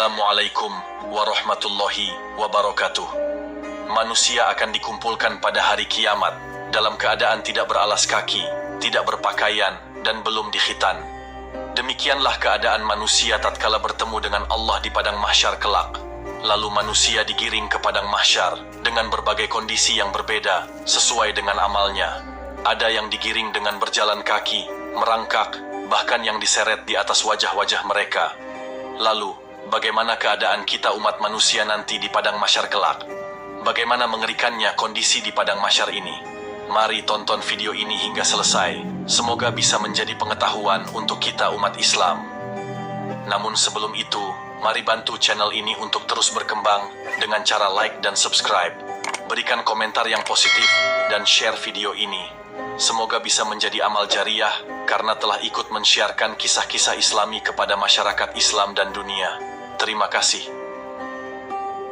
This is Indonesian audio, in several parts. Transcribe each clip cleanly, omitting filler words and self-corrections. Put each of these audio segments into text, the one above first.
Assalamualaikum warahmatullahi wabarakatuh. Manusia akan dikumpulkan pada hari kiamat dalam keadaan tidak beralas kaki, tidak berpakaian, dan belum dikhitan. Demikianlah keadaan manusia tatkala bertemu dengan Allah di padang mahsyar kelak. Lalu manusia digiring ke padang mahsyar dengan berbagai kondisi yang berbeda sesuai dengan amalnya. Ada yang digiring dengan berjalan kaki, merangkak, bahkan yang diseret di atas wajah-wajah mereka. Lalu, bagaimana keadaan kita umat manusia nanti di padang mahsyar kelak? Bagaimana mengerikannya kondisi di padang mahsyar ini? Mari tonton video ini hingga selesai. Semoga bisa menjadi pengetahuan untuk kita umat Islam. Namun sebelum itu, mari bantu channel ini untuk terus berkembang dengan cara like dan subscribe. Berikan komentar yang positif dan share video ini. Semoga bisa menjadi amal jariah karena telah ikut men-syiarkan kisah-kisah Islami kepada masyarakat Islam dan dunia. Terima kasih.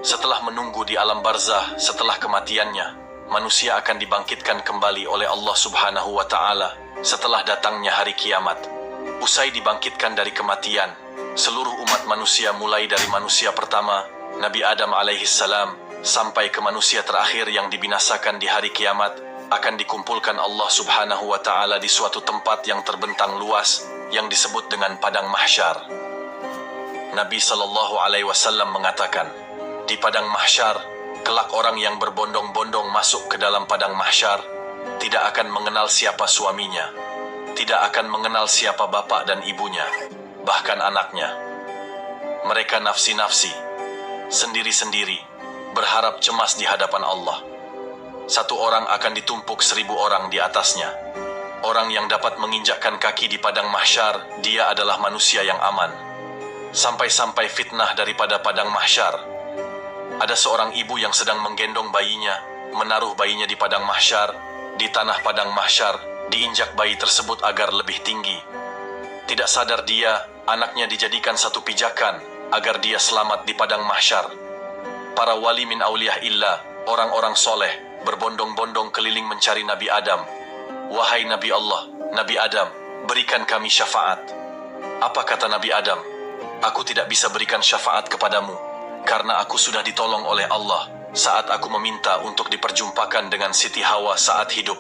Setelah menunggu di alam barzah setelah kematiannya, manusia akan dibangkitkan kembali oleh Allah Subhanahu wa Ta'ala setelah datangnya hari kiamat. Usai dibangkitkan dari kematian, seluruh umat manusia mulai dari manusia pertama, Nabi Adam alaihissalam, sampai ke manusia terakhir yang dibinasakan di hari kiamat, akan dikumpulkan Allah Subhanahu wa Ta'ala di suatu tempat yang terbentang luas yang disebut dengan padang mahsyar. Nabi Shallallahu Alaihi Wasallam mengatakan, di padang mahsyar, kelak orang yang berbondong-bondong masuk ke dalam padang mahsyar tidak akan mengenal siapa suaminya, tidak akan mengenal siapa bapak dan ibunya, bahkan anaknya. Mereka nafsi-nafsi, sendiri-sendiri, berharap cemas di hadapan Allah. Satu orang akan ditumpuk 1000 orang di atasnya. Orang yang dapat menginjakkan kaki di padang mahsyar, dia adalah manusia yang aman. Sampai-sampai fitnah daripada padang mahsyar. Ada seorang ibu yang sedang menggendong bayinya, menaruh bayinya di padang mahsyar, di tanah padang mahsyar, diinjak bayi tersebut agar lebih tinggi. Tidak sadar dia, anaknya dijadikan satu pijakan, agar dia selamat di padang mahsyar. Para wali min auliyah illah, orang-orang soleh, berbondong-bondong keliling mencari Nabi Adam. Wahai Nabi Allah, Nabi Adam, berikan kami syafaat. Apa kata Nabi Adam? Aku tidak bisa berikan syafaat kepadamu, karena aku sudah ditolong oleh Allah saat aku meminta untuk diperjumpakan dengan Siti Hawa saat hidup.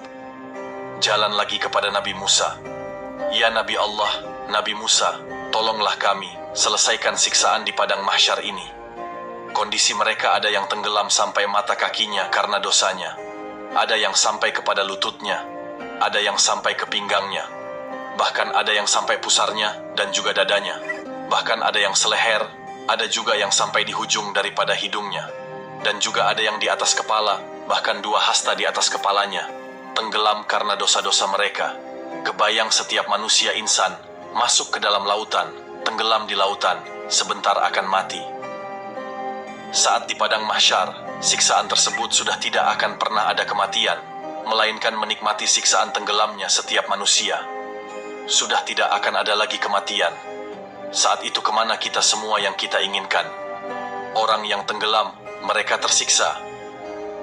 Jalan lagi kepada Nabi Musa. Ya Nabi Allah, Nabi Musa, tolonglah kami, selesaikan siksaan di padang mahsyar ini. Kondisi mereka ada yang tenggelam sampai mata kakinya karena dosanya. Ada yang sampai kepada lututnya, ada yang sampai ke pinggangnya, bahkan ada yang sampai pusarnya dan juga dadanya. Bahkan ada yang seleher, ada juga yang sampai di hujung daripada hidungnya, dan juga ada yang di atas kepala, bahkan 2 hasta di atas kepalanya, tenggelam karena dosa-dosa mereka. Kebayang setiap manusia insan masuk ke dalam lautan, tenggelam di lautan, sebentar akan mati. Saat di padang mahsyar, siksaan tersebut sudah tidak akan pernah ada kematian, melainkan menikmati siksaan tenggelamnya setiap manusia. Sudah tidak akan ada lagi kematian. Saat itu kemana kita semua yang kita inginkan? Orang yang tenggelam, mereka tersiksa.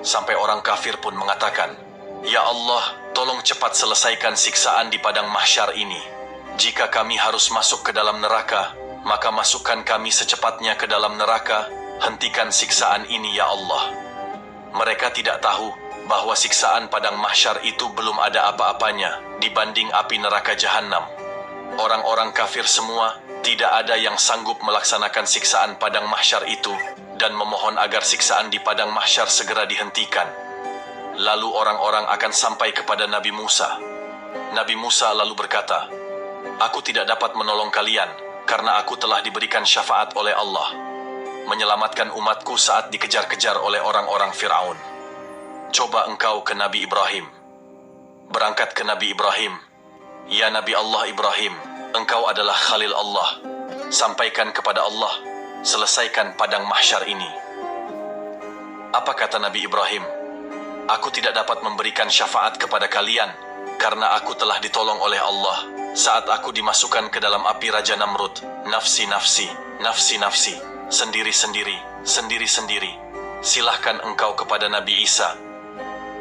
Sampai orang kafir pun mengatakan, Ya Allah, tolong cepat selesaikan siksaan di padang mahsyar ini. Jika kami harus masuk ke dalam neraka, maka masukkan kami secepatnya ke dalam neraka. Hentikan siksaan ini ya Allah. Mereka tidak tahu bahwa siksaan padang mahsyar itu belum ada apa-apanya dibanding api neraka jahanam. Orang-orang kafir semua, tidak ada yang sanggup melaksanakan siksaan padang mahsyar itu dan memohon agar siksaan di padang mahsyar segera dihentikan. Lalu orang-orang akan sampai kepada Nabi Musa. Nabi Musa lalu berkata, Aku tidak dapat menolong kalian karena aku telah diberikan syafaat oleh Allah, menyelamatkan umatku saat dikejar-kejar oleh orang-orang Firaun. Coba engkau ke Nabi Ibrahim. Berangkat ke Nabi Ibrahim. Ya Nabi Allah Ibrahim, engkau adalah Khalil Allah. Sampaikan kepada Allah, selesaikan padang mahsyar ini. Apa kata Nabi Ibrahim? Aku tidak dapat memberikan syafaat kepada kalian, karena aku telah ditolong oleh Allah saat aku dimasukkan ke dalam api Raja Namrud. Nafsi-nafsi, nafsi-nafsi, sendiri-sendiri, sendiri-sendiri. Silahkan engkau kepada Nabi Isa.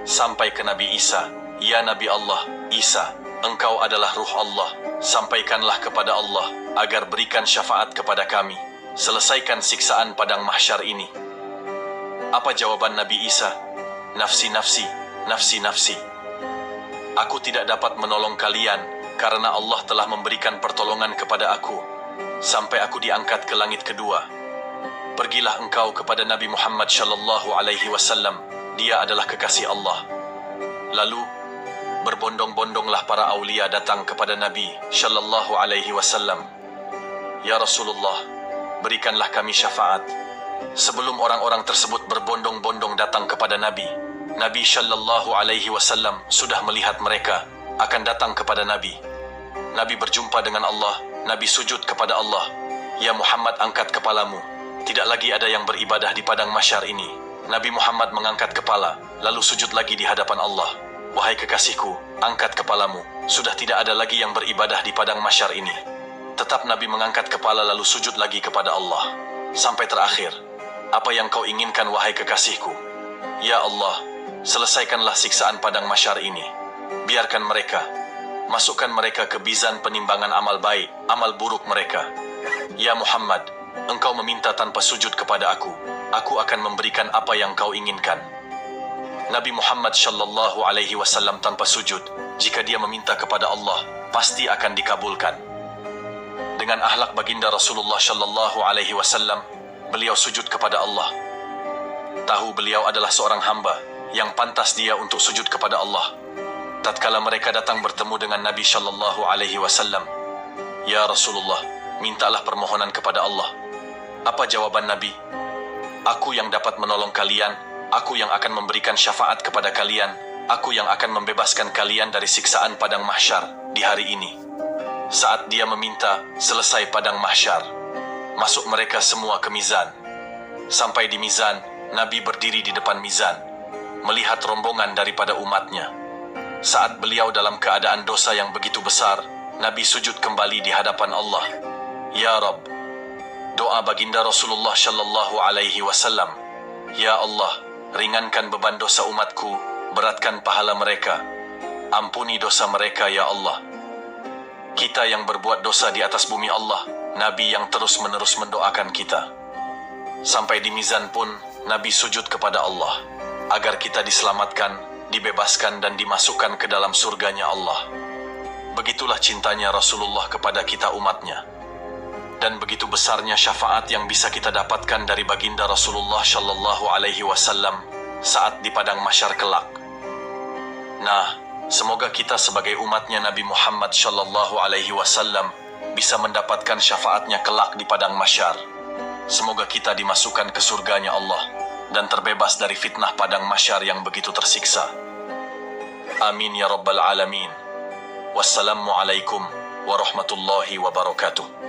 Sampai ke Nabi Isa. Ya Nabi Allah, Isa, engkau adalah ruh Allah. Sampaikanlah kepada Allah agar berikan syafaat kepada kami. selesaikan siksaan padang mahsyar ini. Apa jawaban Nabi Isa? Nafsi, nafsi, nafsi, nafsi. Aku tidak dapat menolong kalian karena Allah telah memberikan pertolongan kepada aku sampai aku diangkat ke langit kedua. Pergilah engkau kepada Nabi Muhammad sallallahu alaihi wasallam, dia adalah kekasih Allah. Lalu berbondong-bondonglah para aulia datang kepada Nabi sallallahu alaihi wasallam. Ya Rasulullah, berikanlah kami syafaat. Sebelum orang-orang tersebut berbondong-bondong datang kepada Nabi, Nabi sallallahu alaihi wasallam sudah melihat mereka akan datang kepada Nabi. Nabi berjumpa dengan Allah, Nabi sujud kepada Allah. Ya Muhammad, angkat kepalamu. Tidak lagi ada yang beribadah di padang mahsyar ini. Nabi Muhammad mengangkat kepala, lalu sujud lagi di hadapan Allah. Wahai kekasihku, angkat kepalamu. Sudah tidak ada lagi yang beribadah di padang mahsyar ini. Tetap Nabi mengangkat kepala lalu sujud lagi kepada Allah. Sampai terakhir, apa yang kau inginkan wahai kekasihku? Ya Allah, selesaikanlah siksaan padang mahsyar ini. Biarkan mereka. Masukkan mereka ke mizan penimbangan amal baik, amal buruk mereka. Ya Muhammad, engkau meminta tanpa sujud kepada aku akan memberikan apa yang kau inginkan. Nabi Muhammad sallallahu alaihi wasallam tanpa sujud, jika dia meminta kepada Allah, pasti akan dikabulkan. Dengan akhlak baginda Rasulullah sallallahu alaihi wasallam, beliau sujud kepada Allah. Tahu beliau adalah seorang hamba yang pantas dia untuk sujud kepada Allah. Tatkala mereka datang bertemu dengan Nabi sallallahu alaihi wasallam, "Ya Rasulullah, mintalah permohonan kepada Allah." Apa jawaban Nabi? Aku yang dapat menolong kalian, aku yang akan memberikan syafaat kepada kalian, aku yang akan membebaskan kalian dari siksaan padang mahsyar di hari ini. Saat dia meminta, selesai padang mahsyar. Masuk mereka semua ke mizan. Sampai di mizan, Nabi berdiri di depan mizan, melihat rombongan daripada umatnya. Saat beliau dalam keadaan dosa yang begitu besar, Nabi sujud kembali di hadapan Allah. Ya Rabb, doa baginda Rasulullah sallallahu alaihi wasallam. Ya Allah, ringankan beban dosa umatku, beratkan pahala mereka. Ampuni dosa mereka ya Allah. Kita yang berbuat dosa di atas bumi Allah, Nabi yang terus-menerus mendoakan kita. Sampai di mizan pun, Nabi sujud kepada Allah, agar kita diselamatkan, dibebaskan dan dimasukkan ke dalam surganya Allah. Begitulah cintanya Rasulullah kepada kita umatnya. Dan begitu besarnya syafaat yang bisa kita dapatkan dari baginda Rasulullah sallallahu alaihi wasallam saat di padang mahsyar kelak. Nah, semoga kita sebagai umatnya Nabi Muhammad sallallahu alaihi wasallam bisa mendapatkan syafaatnya kelak di padang mahsyar. Semoga kita dimasukkan ke surganya Allah dan terbebas dari fitnah padang mahsyar yang begitu tersiksa. Amin ya rabbal alamin. Wassalamualaikum warahmatullahi wabarakatuh.